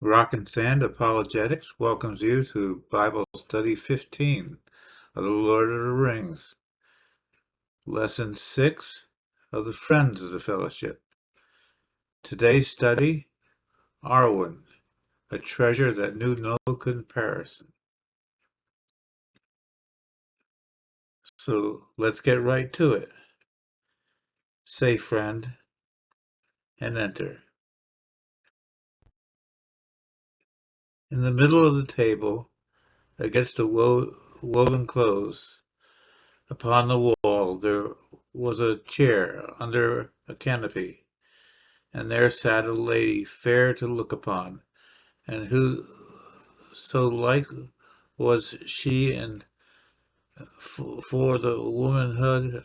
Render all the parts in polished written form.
Rock and Sand Apologetics welcomes you to Bible Study 15 of the Lord of the Rings, Lesson 6 of the Friends of the Fellowship. Today's study, Arwen, a treasure that knew no comparison. So let's get right to it. Say friend and enter. In the middle of the table, against the woven clothes, upon the wall, there was a chair under a canopy, and there sat a lady fair to look upon, and who so like was she and for the womanhood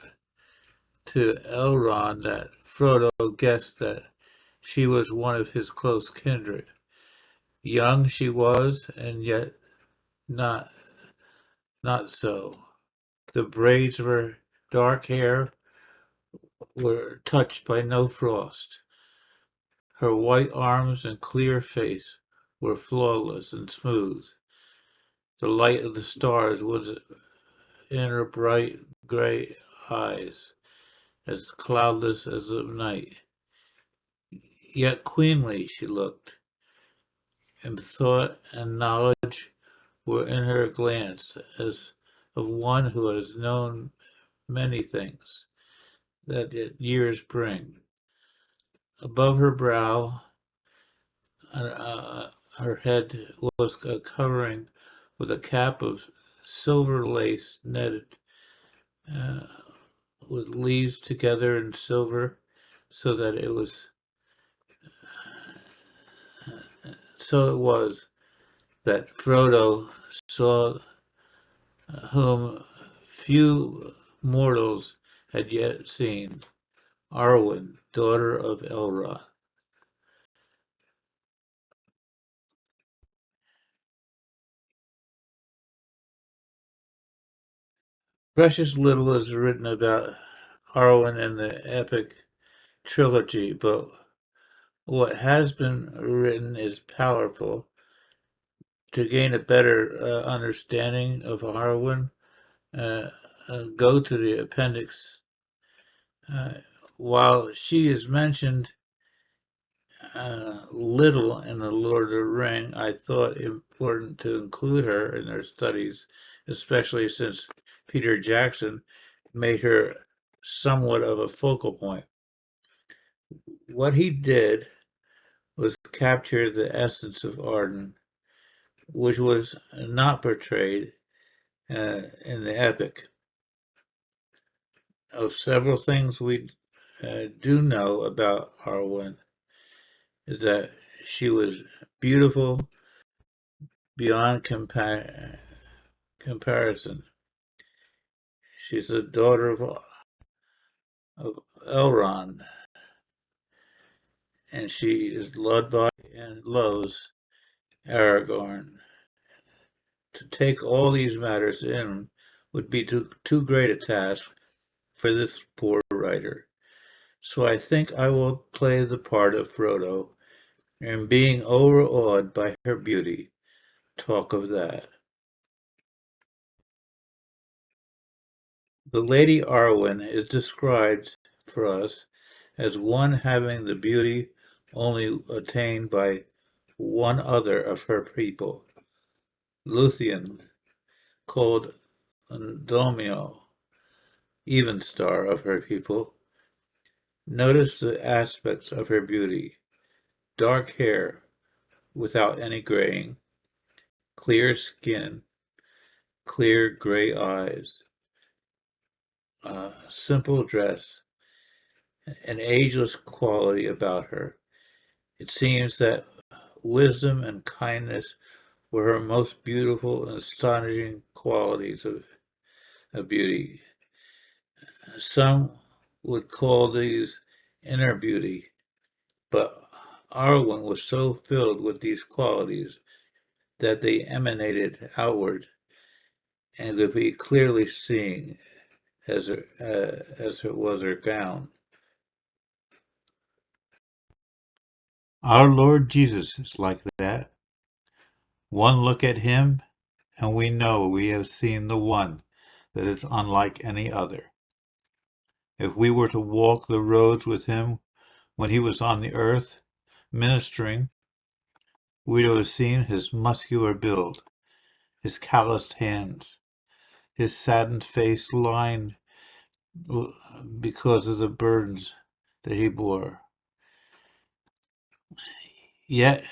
to Elrond that Frodo guessed that she was one of his close kindred. Young she was, and yet not not so. The braids of her dark hair were touched by no frost. Her white arms and clear face were flawless and smooth. The light of the stars was in her bright gray eyes, as cloudless as the night. Yet queenly she looked, and thought and knowledge were in her glance, as of one who has known many things that years bring. Above her brow, her head was a covering with a cap of silver lace netted uh, with leaves together in silver, so that it was so it was that Frodo saw whom few mortals had yet seen, Arwen, daughter of Elrond. Precious little is written about Arwen in the epic trilogy, but what has been written is powerful. To gain a better understanding of Arwen, uh, go to the appendix. Uh, while she is mentioned little in the Lord of the Ring, I thought it important to include her in their studies, especially since Peter Jackson made her somewhat of a focal point. What he did was capture the essence of Arden, which was not portrayed in the epic. Of several things we do know about Arwen is that she was beautiful beyond comparison. She's the daughter of Elrond, and she is loved by and loves Aragorn. To take all these matters in would be too great a task for this poor writer. So I think I will play the part of Frodo, and being overawed by her beauty, talk of that. The Lady Arwen is described for us as one having the beauty only attained by one other of her people, Luthien, called Domino, even star of her people. Notice the aspects of her beauty: dark hair without any graying, clear skin, clear gray eyes, simple dress, an ageless quality about her. It seems that wisdom and kindness were her most beautiful and astonishing qualities of beauty. Some would call these inner beauty, but Arwen was so filled with these qualities that they emanated outward and could be clearly seen as it was her gown. Our Lord Jesus is like that. One look at him, and we know we have seen the one that is unlike any other. If we were to walk the roads with him when he was on the earth, ministering, we'd have seen his muscular build, his calloused hands, his saddened face lined because of the burdens that he bore. Yet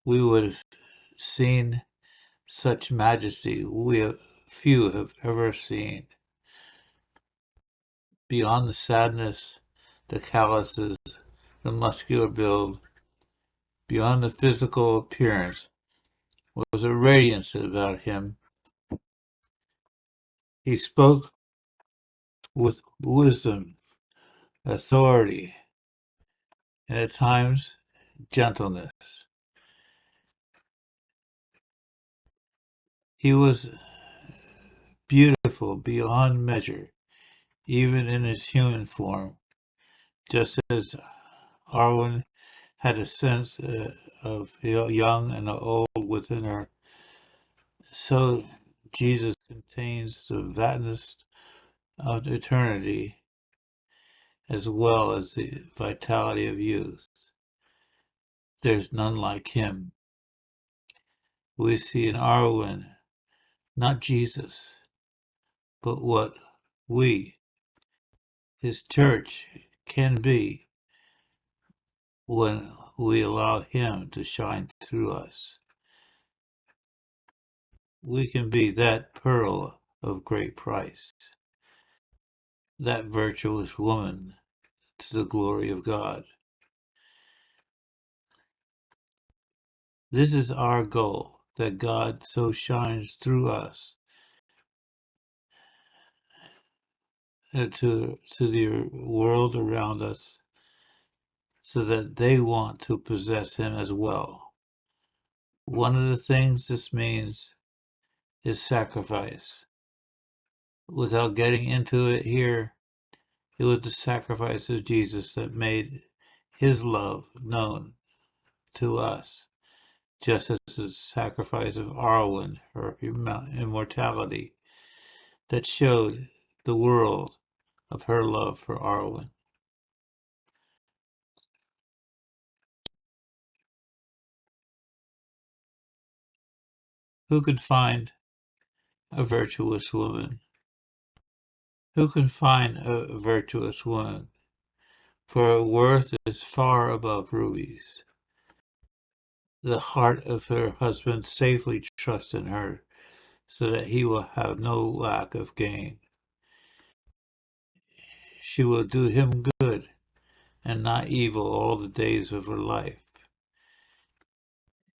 we would have seen such majesty few have ever seen. Beyond the sadness, the calluses, the muscular build, beyond the physical appearance, was a radiance about him. He spoke with wisdom, authority, and at times gentleness. He was beautiful beyond measure, even in his human form, just as Arwen had a sense of young and old within her. So Jesus contains the vastness of eternity as well as the vitality of youth. There's none like him. We see in Arwen not Jesus, but what we, his church, can be when we allow him to shine through us. We can be that pearl of great price, that virtuous woman to the glory of God. This is our goal, that God so shines through us to the world around us so that they want to possess him as well. One of the things this means is sacrifice. Without getting into it here, it was the sacrifice of Jesus that made his love known to us, just as the sacrifice of Arwen, her immortality, that showed the world of her love for Arwen. Who could find a virtuous woman? Who can find a virtuous woman? For her worth is far above rubies. The heart of her husband safely trusts in her, so that he will have no lack of gain. She will do him good and not evil all the days of her life.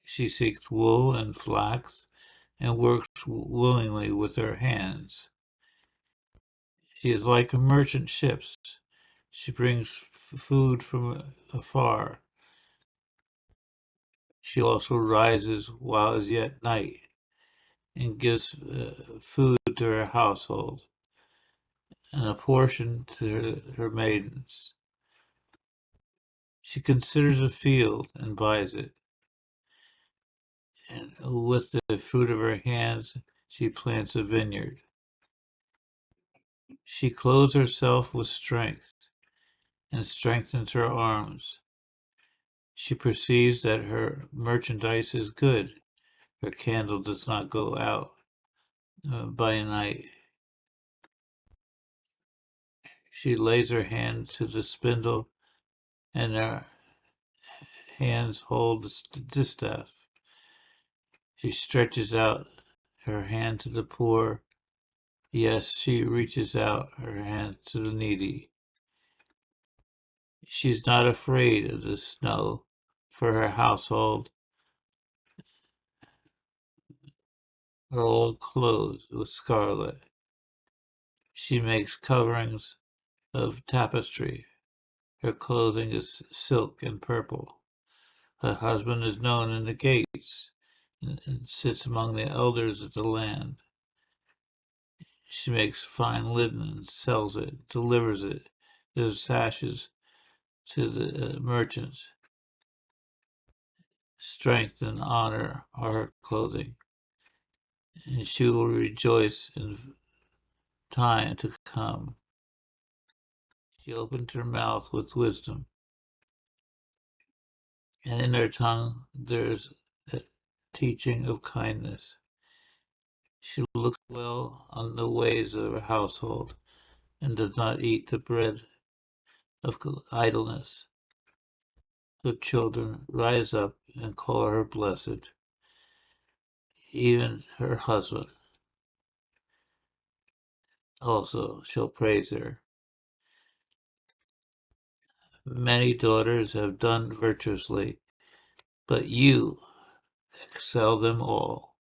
She seeks wool and flax and works willingly with her hands. She is like a merchant ship. She brings food from afar. She also rises while it is yet night and gives food to her household and a portion to her maidens. She considers a field and buys it, and with the fruit of her hands she plants a vineyard. She clothes herself with strength and strengthens her arms. She perceives that her merchandise is good. Her candle does not go out by night. She lays her hand to the spindle, and her hands hold the distaff. She stretches out her hand to the poor. Yes, she reaches out her hand to the needy. She's not afraid of the snow, for her household are all clothed with scarlet. She makes coverings of tapestry. Her clothing is silk and purple. Her husband is known in the gates and sits among the elders of the land. She makes fine linen and sells it, delivers it, gives sashes to the merchants. Strength and honor are her clothing, and she will rejoice in time to come. She opened her mouth with wisdom, and in her tongue there is a teaching of kindness. She looks well on the ways of her household, and does not eat the bread of idleness. Her children rise up and call her blessed. Even her husband also shall praise her. Many daughters have done virtuously, but you excel them all.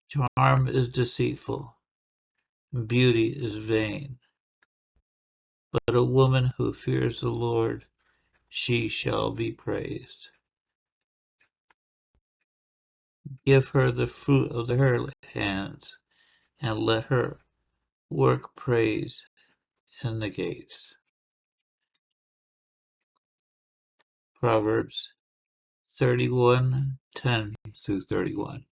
Charm is deceitful, and beauty is vain. But a woman who fears the Lord, she shall be praised. Give her the fruit of her hands, and let her work praise in the gates. Proverbs 31:10 through 31.